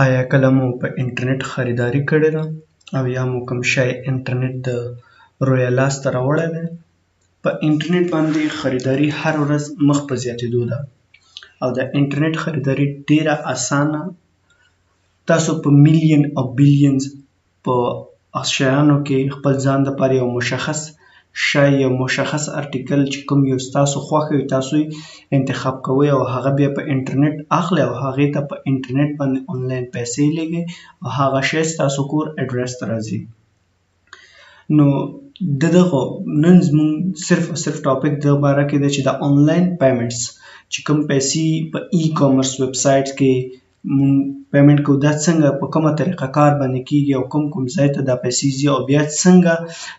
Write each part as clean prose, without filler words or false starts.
آیا کله مو په انټرنیټ خریداري کړې ده او یا مو کوم شی انټرنیټ د رویه لاسته راوړی دی؟ په انټرنیټ باندې خریداري هر ورځ مخ په زیاتېدو ده او د انټرنیټ خریداري ډیره اسانه. تاسو په میلیون او بیلیونز په شیانو کې خپل ځان دپاره یو مشخص شی یا مشخص ارټیکل چې کوم یو ستاسو خوښه وي تاسو یې انتخاب کوئ او هغه بیا په انټرنیټ اخلئ او هغې ته په انټرنیټ باندې آنلاین پیسې لیږئ او هغه شی ستاسو کور اډرس ته راځي. نو د دغه نن زموږ صرف او صرف ټاپک د باره کې دی چې د آنلاین پیمنټس چې کوم پیسې په ای کامرس ویب سایټ کې مونږ پیمنټ کوو دا څنګه په کومه طریقه کار باندې کیږي او کوم ځای ته دا پیسې ځي او بیا څنګه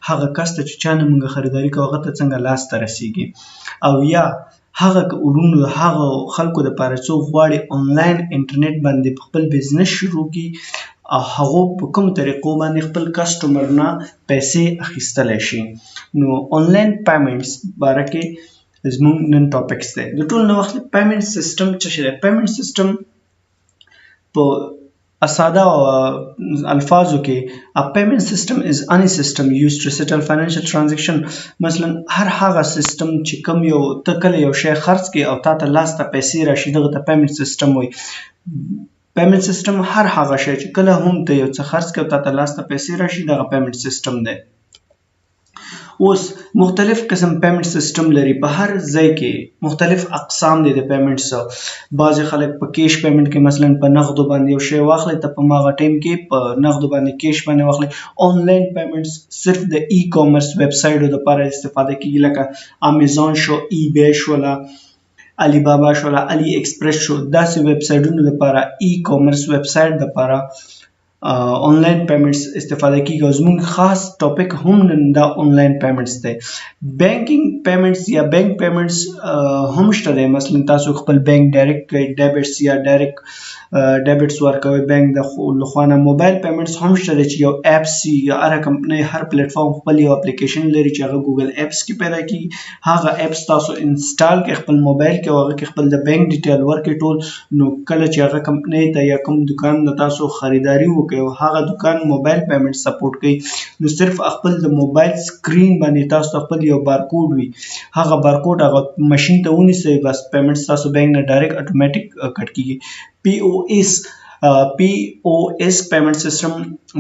هغه کس ته چې چا نه مونږ خریداري کوو هغه ته څنګه لاسته رسیږي او یا هغه ورونو هغه خلکو دپاره څوک غواړي آنلاین انټرنیټ باندې په خپل بزنس شروع کړي او هغو په کوم طریقو باندې خپل کسټمر نه پیسې اخیستلی شي. نو آنلاین پیمنټس باره کې زموږ نن ټاپکس دی. د ټول نه وخت پیمنټ سیسټم څه شی دی؟ پیمنټ سیسټم په ساده الفاظو کې a payment system is any system used to settle financial transaction. مثلا هر هغه سیستم چې کوم یو ته کله یو شی خرڅ کړې او تا ته لاس ته پیسې راشي دغه ته پیمنټ سیستم وایي. پیمنټ سیستم هر هغه شی چې کله هم ته یو څه خرڅ کړې او تا ته لاس ته پیسې راشي دغه پیمنټ سیستم دی. اوس مختلف قسم پیمنټ سیستم لري. په هر ځای کې مختلف اقسام دي د پیمنټس. بعضې خلک په کیش پیمنټ کې مثلا په نغدو باندې یو شی واخلي ته په هغه ټایم کې په نغدو باندې کیش باندې واخلي. آنلاین پیمنټس صرف د ای کامرس ویب سایټو دپاره استفاده کېږي لکه امیزان شو، ای بی شوله، علی بابا شوله، علی ایکسپریس شو. داسې ویب سایټونو دپاره ای کامرس ویب سایټ دپاره آنلاین پیمنټس استفاده کیږي او زموږ خاص ټاپک هم نن دا آنلاین پیمنټس دی. بینکینګ پیمنټس یا بینک پیمنټس هم شته دی. مثلا تاسو خپل بینک ډایرکټ کوئ، ډیبټس یا ډایرکټ ډیبټس ورکوئ بینک د لخوا نه. موبایل پیمنټس هم شته دی چې یو اپس یا هره کمپنۍ هر پلیټفارم خپل یو اپلیکیشن لري چې هغه ګوګل اپس کې پیدا کیږي. هغه اپس تاسو انسټال کړئ خپل موبایل کې او هغه کې خپل د بینک ډیټیل ورکړئ ټول. نو کله چې هغه کمپنۍ ته یا کوم دکان نه تاسو خریداري وکړئ او هغه دکان موبایل پیمنټ سپورټ کوي نو صرف خپل د موبایل سکرین باندې تاسو خپل یو بارکوډ وي هغه بارکوډ هغه ماشین ته ونیسئ بس پیمنټ تاسو بینک نه ډایرکټ اتوماتیک کټ کیږي. پی او اس پیمنټ سیستم،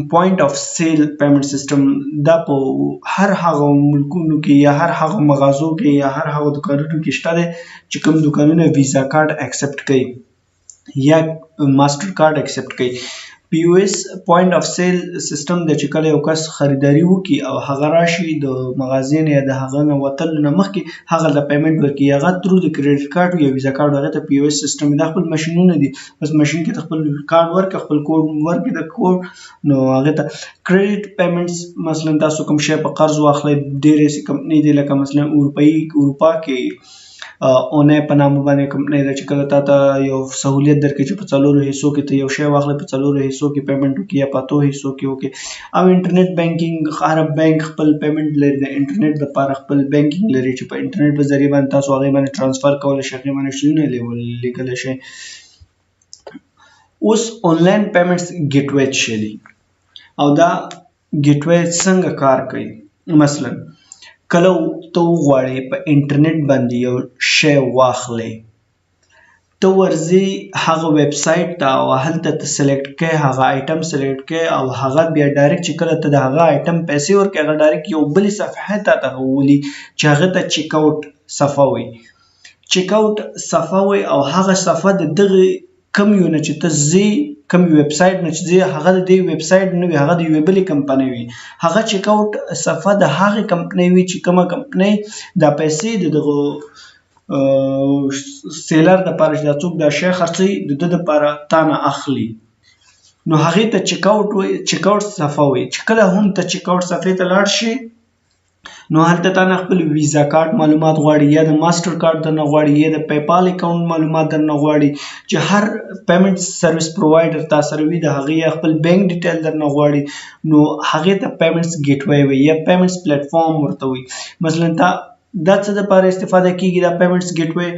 پوینټ اف سیل پیمنټ سیستم دا په هر هغه ملکونو کې یا هر هغه مغازو کې یا هر هغه دکانونو کې شته دی چې کوم دکانونه ویزا کارت اکسپټ کوي یا ماسټر کارت اکسپټ کوي. پی او اس پوینټ اف سیل سیستم د چې کله یو کس خریداري وکړي او هغه راشي د مغازې نه یا د هغه نه وتلو نه مخکې هغه له پیمنټ ورکړي هغه ترو د کریډټ کارت یا ویزا کارت هغه ته پی او اس سیستم دا خپل ماشینونه دي بس ماشین کې ته خپل کارت ورکړه خپل کوډ ورکړي د کوډ نو هغې ته کریډټ پیمنټس. مثلا تاسو کوم شی په قرض واخلئ ډېرې کمپنۍ دي لکه مثلا اروپا کې اونۍ په نامه باندې کمپنۍ ده چې کله تا ته یو سهولیت درکړي چې په 4 حصو کې ته یو شی واخلې په 4 حصو کې پیمنټ وکړي یا په 8 حصو کې وکړي. او انټرنیټ بینکینګ هر بینک خپل پیمنټ لري د انټرنیټ لپاره خپل بینکینګ لري چې په انټرنیټ په ذریعه باندې تاسو هغې باندې ټرانسفر کولی شئ هغې باندې شیونه لیږلی شئ. اوس آنلاین پیمنټس ګیټ وی څه شی دی او دا ګیټ وی څنګه کار کوي؟ مثلا کله ته وغواړې په انټرنیټ باندې یو شی واخلې ته ورځې هغه ویب سایټ ته او هلته ته سلیکټ کړې هغه آیټم سلیکټ کړې او هغه بیا ډایرکټ چې کله ته د هغه آیټم پیسې ورکړې هغه ډایرکټ یو بلې صفحې ته ولي چې هغه ته چیک آوټ صفحه وایي. چیک آوټ صفحه وایي او هغه صفحه د دغه کوم یو نه چې ته ځې کوم ویب سایټ نه چې ځې هغه د دې ویب سایټ نه وي هغه د یوې بلې کمپنۍ وي. هغه چیک آوټ صفحه د هغې کمپنۍ وي چې کومه کمپنۍ دا پیسې د دغه سیلر دپاره چې دا څوک دا شی خرڅوي د ده دپاره تا نه اخلي نو هغې ته چیک آوټ صفحه وایي. چې کله هم ته چیک آوټ صفحې ته لاړ شي نو هلته تا نه خپل ویزا کارت معلومات غواړي یا د ماسټر کارت درنه غواړي یا د پیپال اکاونټ معلومات درنه غواړي چې هر پیمنټ سرویس پرووایډر تا سره وي د هغې یا خپل بینک ډیټیل درنه غواړي نو هغې ته پیمنټس ګیټ وی وایي یا پیمنټس پلیټفارم ورته وایي. مثلا تا دا څه دپاره استفاده کیږي دا پیمنټس ګیټ وی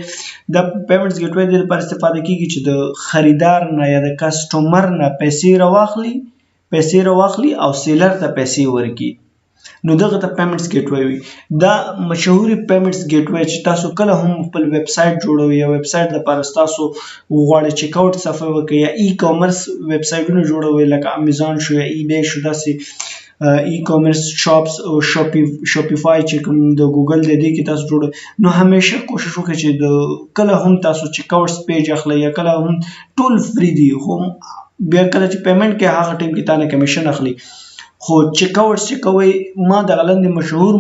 دا پیمنټس ګیټ وی د لپاره استفاده کیږي چې د خریدار نه یا د کسټمر نه پیسې راواخلي او سیلر ته پیسې ورکړي نو دغه ته پیمنټس ګیټ وی وي دا مشهوري پیمنټس ګیټ وی چې تاسو کله هم خپل ویب سایټ جوړوئ یا ویب سایټ لپاره تاسو غواړئ چیک اوټ صفحه وکړئ یا ای کامرس ویب سایټونه جوړوئ لکه امیزان شو یا ای بی شو داسې ای کامرس شاپس او شاپیفای چې کوم د ګوګل د دې کې تاسو جوړ نو همیشه کوشش وکړئ چې د کله هم تاسو چیک اوټس پیج اخلئ یا کله هم ټول فری دي خو بیا کله چې پیمنټ کې هغه ټیم کې تانه کمیشن اخلي خو چیک اوټس چې کوئ ما د غلند مشهور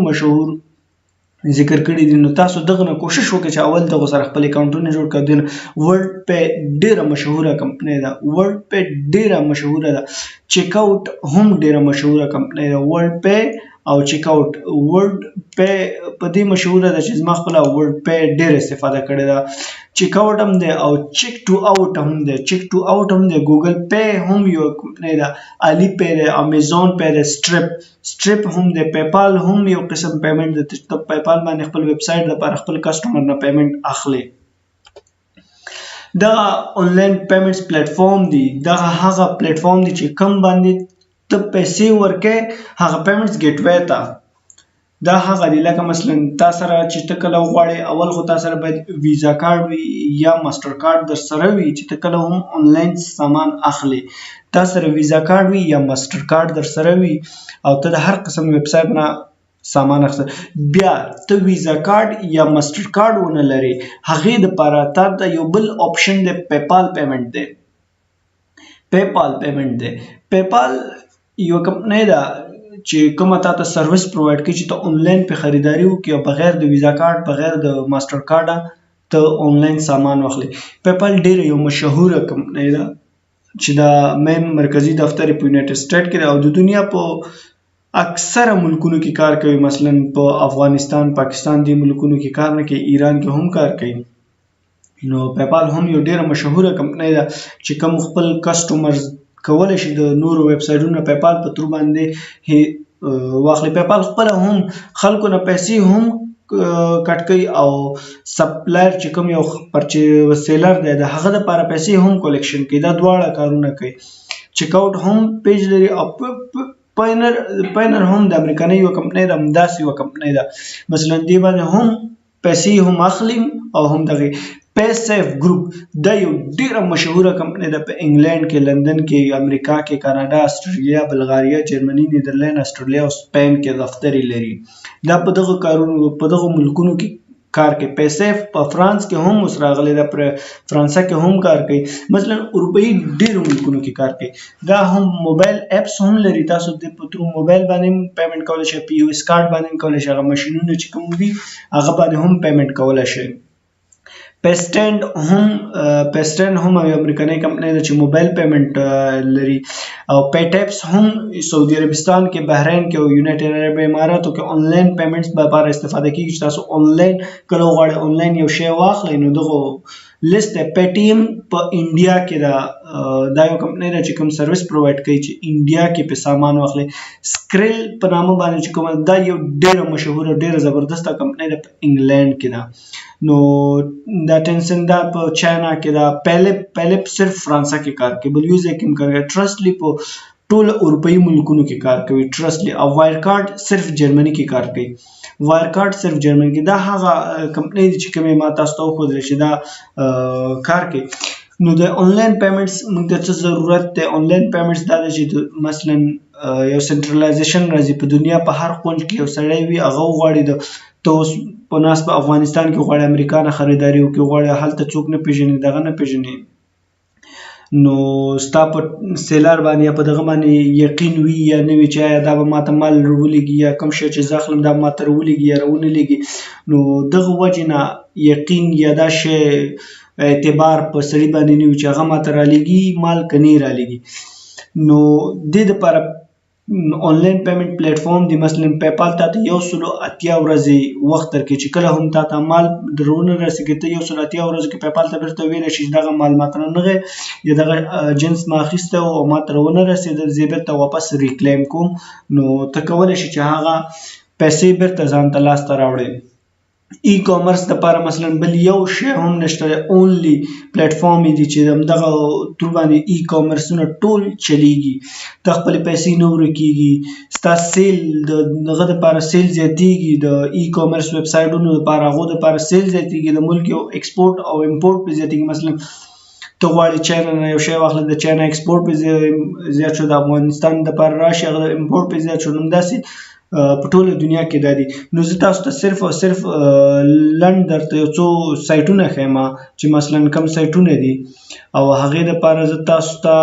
ذکر کړی دي نو تاسو دغه نه کوشش وکړئ چې اول دغه سره خپل اکاونټونه جوړ کړئ دین ورلد پے ډیره مشهوره کمپنی ده ورلد پے ډیره مشهوره ده چیک اوټ هم ډیره مشهوره کمپنی ده ورلد پے او چیک اوټ ورلد پے په دې مشهوره ده چې زما خپل ورلد پے ډیره استفاده کړې ده چیک اوټ هم ده او چیک ټو اوټ هم ده ګوګل پے هم یو کمپنی ده علی پے ده امیزون پے ده سټریپ هم ده پیپال هم یو قسم پیمنٹ ده ته پیپال باندې خپل ویب سایټ لپاره خپل کسٹمر نه پیمنٹ اخلي دا آنلاین پیمنټس پلیټ فارم دی دا هغه پلیټ فارم دی چې کم باندې ته پیسې ورکې هغه پیمنټس ګیټ وی ته دا هغه دی لکه مثلا تا سره چې ته کله غواړې اول خو تا سره باید ویزا کارت وي یا ماسټر کارت در سره وي چې ته کله هم آنلاین سامان اخلي تا سره ویزا کارت وي یا ماسټر کارت در سره وي او ته د هر قسم ویب سایټ نه سامان اخلي بیا ته ویزا کارت یا ماسټر کارت ونه لري هغې دپاره تا ته یو بل آپشن دی پیپال پیمنټ دی پیپال یو کمپنی ده چې کومه تا ته سروس پرووایډ کوي چې ته آنلاین په خریداري وکړې او بغیر د ویزا کارت بغیر د ماسټر کارت ته آنلاین سامان واخلي پیپال ډېره یو مشهوره کمپنی ده چې دا مین مرکزی دفتر په یونایټډ سټیټ کې او د دنیا په اکثره ملکونو کې کار کوي مثلا په افغانستان پاکستان دی ملکونو کې کار نه کوي ایران کې هم کار کوي نو پیپال هم یو ډېره مشهوره کمپنی ده چې کوم خپل کسټمرز کولی شي د نورو ویب سایټونو پیپال په تر باندې واخلي پیپال خپل هم خلکو نه پیسې هم کټ کوي او سپلایر چې کوم یو پرچې سیلر دی د هغه لپاره پیسې هم کلیکشن کوي دا دواړه کارونه کوي چیک اوټ هم پیج لري او پاینر هم د امریکایي یو کمپنی ده همداسې یو کمپنی ده مثلا دې باندې هم پیسې هم اخلي او هم دغه پے سیف ګروپ دا یو ډیره مشهوره کمپنی ده په انګلند کې لندن کې امریکا کې کاناډا استرالیا بلغاریا جرمني نیدرلند استرالیا او سپین کې دفتر لري دا په دغه کارونو په دغه ملکونو کې کار کوي پے سیف په فرانس کې هم اوس راغلی ده پر فرانسه کې هم کار کوي مثلا اروپایي ډیرو ملکونو کې کار کوي دا هم موبایل اپس هم لري تاسو د په تر موبایل باندې پیمنټ کولی شئ پی او اس کارت باندې کولی شئ هغه ماشینونه چې کوم دي هغه باندې هم پیمنټ کولی شئ پیسټینډ هم یو امریکایي کمپنی ده چې موبایل پیمنټ لري او پیټیپس هم سعودي عربستان کې بحرین کې او یونایټډ عرب اماراتو کې آنلاین پیمنټس لپاره استفاده کیږي چې تاسو آنلاین کله غواړئ آنلاین یو شی واخلئ نو دغه لیست ده پے ټی ایم په انډیا کې دا یو کمپنی ده چې کوم سروس پرووایډ کوي چې انډیا کې په سامان واخلي سکریل په نامه باندې چې کوم دا یو ډیره مشهوره ډیره زبردسته کمپنی ده په انګلند کې ده نو دا ټینسن دا په چاینا کې دا پیلپ صرف فرانسه کې کار کوي بل یو ځای کې هم کار کوي ټرسټلی په ټول اروپایي ملکونو کې کار کوي ټرسټلی او وایر کارت صرف جرمني کې کار کوي دا هغه کمپنی چې کومه ما تاسو ته خو درې چې دا کار کوي نو د آنلاین پیمنټس موږ ته څه ضرورت دی آنلاین پیمنټس دا چې مثلا یو سنټرلایزیشن راځي په دنیا په هر کونج کې یو سړی وي هغه غواړي د ته اوس په ناس په افغانستان کې غواړي امریکا نه خریداري وکړي غواړي هلته څوک نه پیژني دغه نه پیژني نو ستا په سیلر باندې یا په دغه باندې یقین وي یا نه وي چې دا به ماته مال راولېږي یا کوم شی چې زه اخلم دا ماته راولېږي یا راونه لېږي نو دغه وجې نه یقین یا دا شی اعتبار په سړي باندې نه وي چې هغه ماته رالیږي مال که نه رالیږي نو دې دپاره آنلاین پیمنټ پلیټ فارم دی مثلا پیپال تا ته 180 ورځې وخت درکوي چې کله هم تا ته مال درونه رسېږي ته 180 ورځو کې پیپال ته بیرته ویلی شي چې دغه مال ماته رانغی یا دغه جنس ما اخیستی او ماته راونه رسېده زه یې بیرته واپس ریکلیم کوم نو ته کولی شي چې هغه پیسې بیرته ځان ته لاسته راوړې ای کامرس د لپاره مثلا بل یو شی هم نشته، اونلی پلیټ فارم دی چې دغه تر باندې ای کامرسونه ټول چلیږي، د خپل پیسې نه ورکیږي، ستا سیل دغه د لپاره سیل زیاتیږي، د ای کامرس ویب سایټونو لپاره هغه د لپاره سیل زیاتیږي، د ملک یو ایکسپورټ او امپورټ په زیاتیږي. مثلا ته غواړې چاینا نه یو شی واخلې، د چاینا ایکسپورټ په زیات شو، د افغانستان د لپاره راشي هغه د امپورټ په زیات شو. نو داسې په ټوله دنیا کې دا دي. نو زه تاسو ته صرف او صرف لنډ درته یو څو سایټونه ښیم چې مثلا کم سایټونه دي، او هغې دپاره زه تاسو ته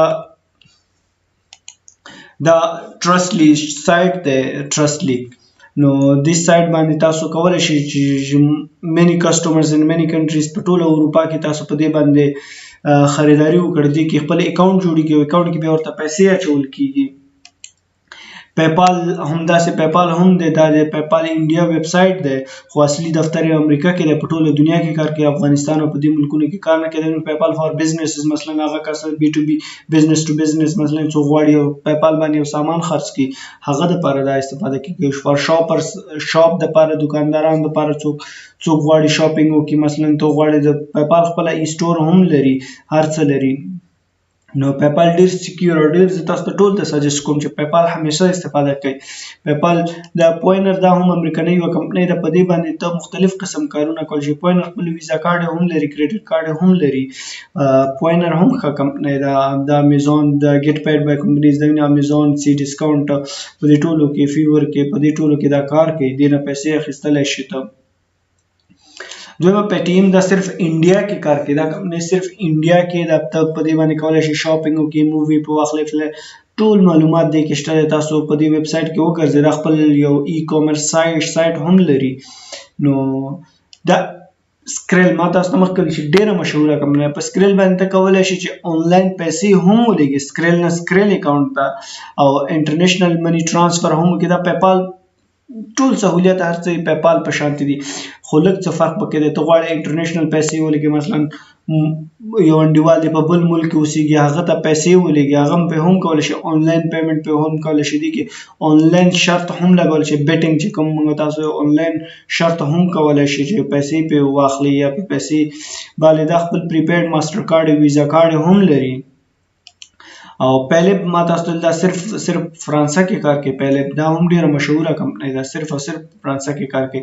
دا ټرسټلی سایټ دی، ټرسټلی. نو دې سایټ باندې تاسو کولی شئ چې مینی کسټمرز ان مینی کنټریز په ټوله اروپا کې تاسو په دې باندې خریداري وکړئ. دې کې خپل اکاونټ جوړیږي او اکاونټ کې بیا ورته پیسې اچول کیږي. پیپال هم داسې، پیپال هم دی، دا د پیپال انډیا ویب سایټ دی، خو اصلي دفتر یې امریکا کې دی، په ټوله دنیا کې کار کوي، افغانستان او په دې ملکونو کې کار نه کوي. پیپال فار بزنسز مثلا هغه کس بي ټو بي، بزنس ټو بزنس، مثلا څوک غواړي یو پیپال باندې یو سامان خرڅ کړي هغه دپاره دا استفاده کیږي. فار شاپرز، شاپ دپاره، دکاندارانو دپاره، څوک غواړي شاپینګ وکړي، مثلا ته غواړې د پیپال خپله ای سټور هم لري، هر څه لري. نو پیپال ډیر سکیور او ډیر زه تاسو ته ټول ته سجست کوم چې پیپال همیشه استفاده کوي. پیپال د پوینر دا هم امریکایي یوه کمپنۍ ده، په دې باندې ته مختلف قسم کارونه کولی شي. پوینر خپل ویزا کارډ هم لري، کریډټ کارډ هم لري. پوینر هم ښه کمپنۍ ده، د امیزون د ګیټ پیډ بای کمپنیز د امیزون سی ډسکاونټ په دې ټولو کې، فیور کې، په دې ټولو کې دا کار کوي، دې نه پیسې اخیستلی شي ته. دویمه پی ټی ایم دا صرف انډیا کې کار کوي، دا کمپنۍ صرف انډیا کې دا ته په دې باندې کولی شي شاپینګ وکړي، مووي په واخلې، ټول معلومات دې کې شته. تاسو په دې ویب سایټ کې وګرځئ، دا خپل یو ای کامرس سایټ هم لري. نو دا سکریل ما تاسو ته مخکې چې ډیره مشهوره کمپنۍ، په سکریل باندې ته کولی شي چې آنلاین پیسې هم ولېږي، سکریل نه سکریل اکاونټ ته، او انټرنیشنل منی ټرانسفر هم وکړي. دا پیپال ټول سهولیت هر څه پیپال په شانتي دي، خو لږ څه فرق پکې دی. ته غواړې انټرنیشنل پیسې ولېږې، مثلا یو انډیوال دی په بل ملک کې اوسېږي، هغه ته پیسې ولېږي، هغه هم پې هم کولی شي، آنلاین پیمنټ پې هم کولی شي. دي کې آنلاین شرط هم لګولی شي، بیټینګ چې کوم موږ تاسو آنلاین شرط هم کولی شي چې پیسې پې واخلي یا پې پیسې بالې. دا خپل پریپیډ ماسټر کارډ، ویزا کارډ هم لري. او پیلب ما تاسو ته دا صرف فرانسه کې کار کوي. پیلب دا هم ډیره مشهوره کمپنۍ ده، صرف او صرف فرانسه کې کار کوي.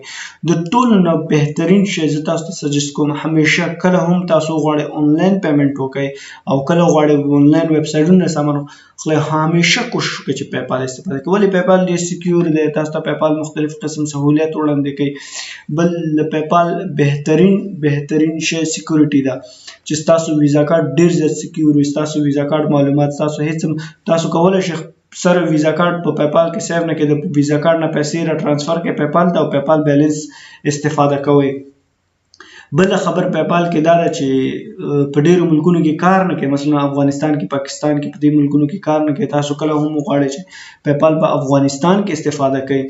د ټولو نه بهترین شی زه تاسو ته سجست کوم، همیشه کله هم تاسو غواړئ آنلاین پیمنټ وکړئ او کله غواړئ آنلاین ویب سایټونو سامان خو همیشه کوشش وکړئ چې پیپال استفاده کړئ. ولې پیپال ډیر سکیور دی، تاسو ته پیپال مختلف قسم سہولیت وړاندې کوي. بل د پیپال بهترین شی سکیورټي ده، چې تاسو ویزا کارت ډیر زیات سکیور وي، تاسو ویزا کارت معلومات تاسو هیڅ تاسو کولی شئ سره ویزا کارت په پیپال کې سیو نه کړئ، د ویزا کارت نه پیسې را ټرانسفر کړئ پیپال ته او پیپال بیلنس استفاده کوئ. بل خبر پیپال کې دا ده چې په ډیرو ملکونو کې کار نه کوي، مثلا افغانستان کې، پاکستان کې، په دې ملکونو کې کار نه کوي. تاسو کله هم وغواړئ چې پیپال په افغانستان کې استفاده کوي،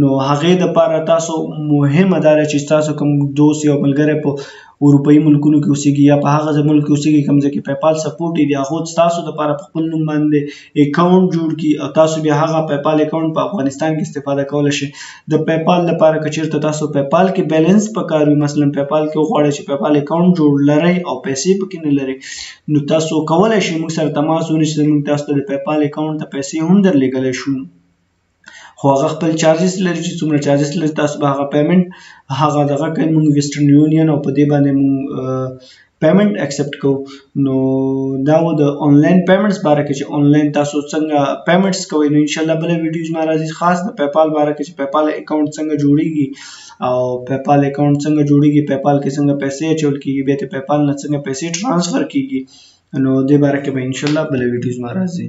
نو هغې دپاره تاسو مهمه دا ده چې تاسو کوم دوست یا ملګری په اروپایي ملکونو کې اوسېږي یا په هغه ملک کې اوسېږي کوم ځای کې پیپال سپورټ دی، هغه ستاسو دپاره په خپل نوم باندې اکاونټ جوړ کړي او تاسو بیا هغه پیپال اکاونټ په افغانستان کې استفاده کولی شئ. د پیپال لپاره که چېرته تاسو پیپال کې بیلنس پکار وي، مثلا پیپال کې وغواړئ چې پیپال اکاونټ جوړ لرئ او پیسې پکې نه لرئ، نو تاسو کولی شئ موږ سره تماس ونیسئ، موږ تاسو ته د پیپال اکاونټ ته پیسې هم درلیږلی شو. خو هغه خپل چارجز لري، چې څومره چارجز لري تاسو به هغه پیمنټ هغه دغه کوئ. موږ ویسټرن یونین او په دې باندې موږ پیمنټ اکسپټ کوو. نو دا و د آنلاین پیمنټس باره کې چې آنلاین تاسو څنګه پیمنټس کوئ. نو انشاءالله بله ویډیو زما راځي خاص د پیپال باره کې چې پیپال اکاونټ څنګه جوړیږي او پیپال اکاونټ څنګه جوړیږي، پیپال کې څنګه پیسې اچول کیږي، بیا ته پیپال نه څنګه پیسې ټرانسفر کیږي. نو دې باره کې به انشاءالله بله ویډیو زما راځي.